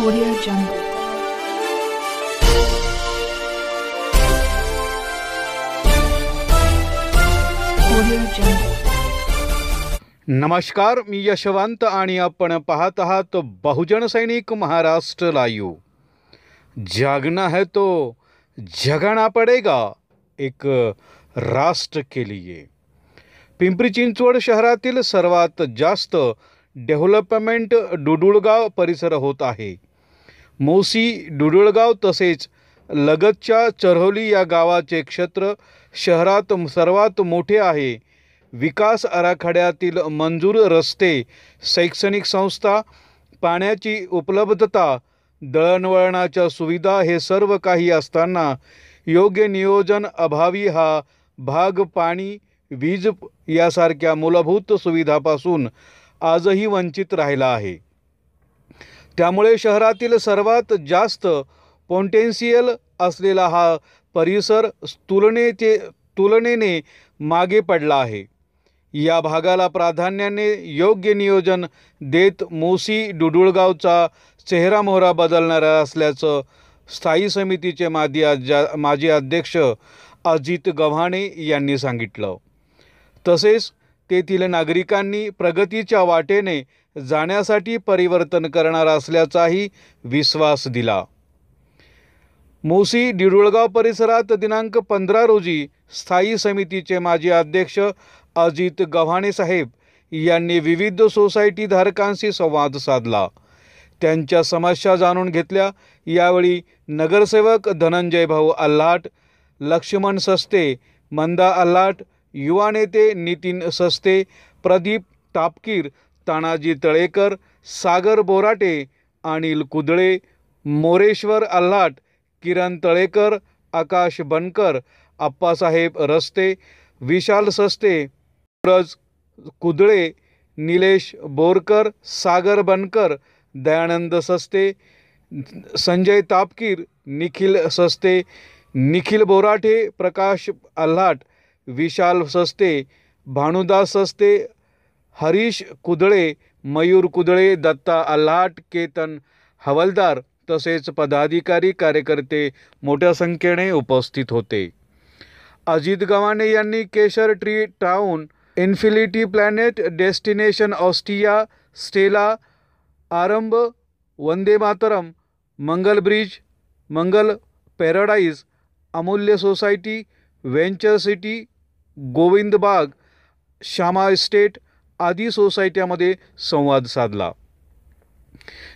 Audio Jungle. Audio Jungle. नमस्कार, मी यशवंत आणि आपण पाहत आहात बहुजन सैनिक महाराष्ट्र लाईव्ह। जागना है तो जगाना पडेगा, एक राष्ट्र के लिए। पिंपरी चिंचवड शहरातील सर्वात जास्त डेव्हलपमेंट डुडुळगाव परिसर होत आहे। मोसी डुडुळगाव तसेच लगतच्या चरहोली या गावाचे क्षेत्र शहरात सर्वात मोठे आहे। विकास आराखड्यातील मंजूर रस्ते, शैक्षणिक संस्था, पाण्याची उपलब्धता, दळणवळणाच्या सुविधा हे सर्व काही असताना योग्य नियोजन अभावी हा भाग पाणी, वीज यासारख्या मूलभूत सुविधापासून आजही वंचित राहिला आहे। त्यामुळे शहरातील सर्वात जास्त पोटेन्शियल असलेला हा परिसर तुलनेने मागे पडला आहे। या भागाला प्राधान्याने योग्य नियोजन देत मोसी डुडुळगावचा चेहरामोहरा बदलणार असल्याचं स्थायी समितीचे माजी अध्यक्ष अजित गव्हाणे यांनी सांगितलं। तसेच तेथील नागरिकांनी प्रगतीच्या वाटेने जाण्यासाठी परिवर्तन करणार असल्याचाही विश्वास दिला। मोसी डुडुळगाव परिसरात दिनांक 15 रोजी स्थायी समितीचे माजी अध्यक्ष अजित गव्हाणे साहेब यांनी विविध सोसायटी धारकांशी संवाद साधला, त्यांच्या समस्या जाणून घेतल्या। यावेळी नगरसेवक धनंजय भाऊ आल्हाट, लक्ष्मण सस्ते, मंदा आल्हाट, युवा नेते नितीन सस्ते, प्रदीप तापकीर, तानाजी तळेकर, सागर बोराटे, अनिल कुदळे, मोरेश्वर आल्हाट, किरण तळेकर, आकाश बनकर, आप्पासाहेब रस्ते, विशाल सस्ते, सूरज कुदळे, निलेश बोरकर, सागर बनकर, दयानंद सस्ते, संजय तापकीर, निखिल सस्ते, निखिल बोराटे, प्रकाश आल्हाट, विशाल सस्ते, भानुदास सस्ते, हरीश कुदळे, मयूर कुदळे, दत्ता आल्हाट, केतन हवलदार तसेच पदाधिकारी कार्यकर्ते मोठ्या संख्येने उपस्थित होते। अजित गव्हाणे यांनी केशर tree town, infinity planet, destination ostia, Stella, आरंभ, वंदे मातरम, मंगल ब्रिज, मंगल पॅराडाईज, अमूल्य सोसायटी, व्हेंचर सिटी, गोविंद बाग, श्यामा इस्टेट आदी सोसायट्यामध्ये संवाद साधला।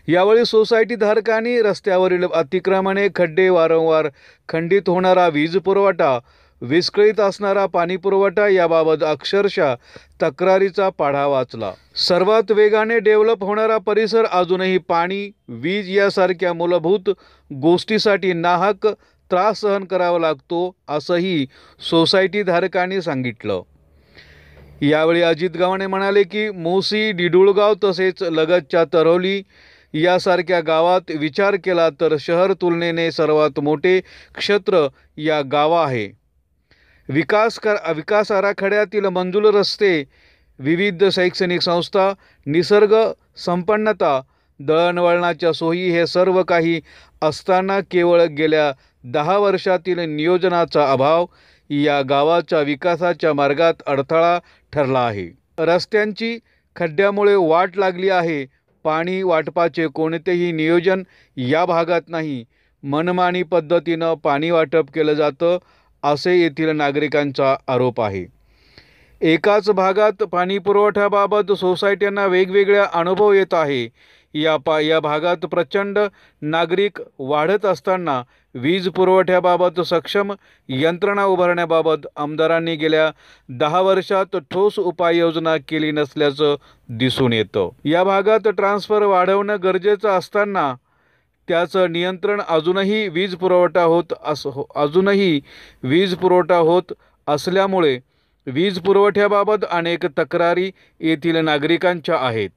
यावेळी सोसायटी धारकांनी रस्त्यावरील अतिक्रमणे, खड्डे, वारंवार खंडित होणारा वीज पुरवठा, विस्कळीत असणारा पाणी पुरवठा याबाबत अक्षरशः तक्रारीचा पाढा वाचला। सर्वात वेगाने डेव्हलप होणारा परिसर अजूनही पाणी, वीज यासारख्या मूलभूत गोष्टीसाठी नाहक त्रास सहन करावा लागतो, असंही सोसायटी धारकांनी सांगितलं। यावेळी अजित गव्हाणे म्हणाले की मोसी डुडुळगाव तसेच लगतच्या चरहोली यासारख्या गावात विचार केला तर शहर तुलनेने सर्वात मोठे क्षेत्र या गावा आहे। विकास आराखड्यातील मंजूर रस्ते, विविध शैक्षणिक संस्था, निसर्ग संपन्नता, दळणवळणाच्या सोयी हे सर्व काही असताना केवळ गेल्या 10 वर्षातील नियोजनाचा अभाव या गावाच्या विकासाच्या मार्गात अडथळा ठरला आहे। रस्त्यांची खड्ड्यामुळे वाट लागली आहे। पाणी वाटपाचे कोणतेही नियोजन या भागात नाही। मनमानी पद्धतीनं पाणी वाटप केलं जातं असे येथील नागरिकांचा आरोप आहे। एकाच भागात पाणी पुरवठ्याबाबत सोसायट्यांना वेगवेगळ्या अनुभव येत आहे। या भागात प्रचंड नागरिक वाढत असताना वीज पुरवठ्याबाबत सक्षम यंत्रणा उभारण्याबाबत आमदारांनी गेल्या 10 वर्षात ठोस उपाययोजना केली नसल्याचं दिसून येतं। या भागात ट्रान्सफर वाढवणं गरजेचं असताना त्याचं नियंत्रण अजूनही वीज पुरवठा होत असल्यामुळे वीज पुरवठ्याबाबत अनेक तक्रारी येथील नागरिकांच्या आहेत।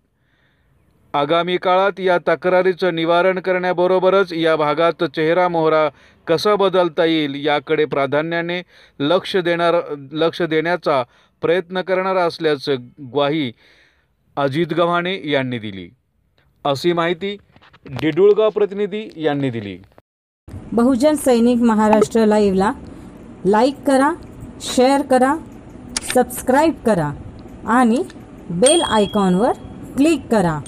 आगामी काळात या तक्रारीचं निवारण करण्याबरोबरच या भागात चेहरामोहरा कसा बदलता येईल याकडे प्राधान्याने लक्ष देण्याचा प्रयत्न करणार असल्याचं ग्वाही अजित गव्हाणे यांनी दिली, अशी माहिती डिडुळगा प्रतिनिधी यांनी दिली. बहुजन सैनिक महाराष्ट्र लाईव्हला लाईक करा, शेअर करा, सबस्क्राईब करा आणि बेल आयकॉनवर क्लिक करा.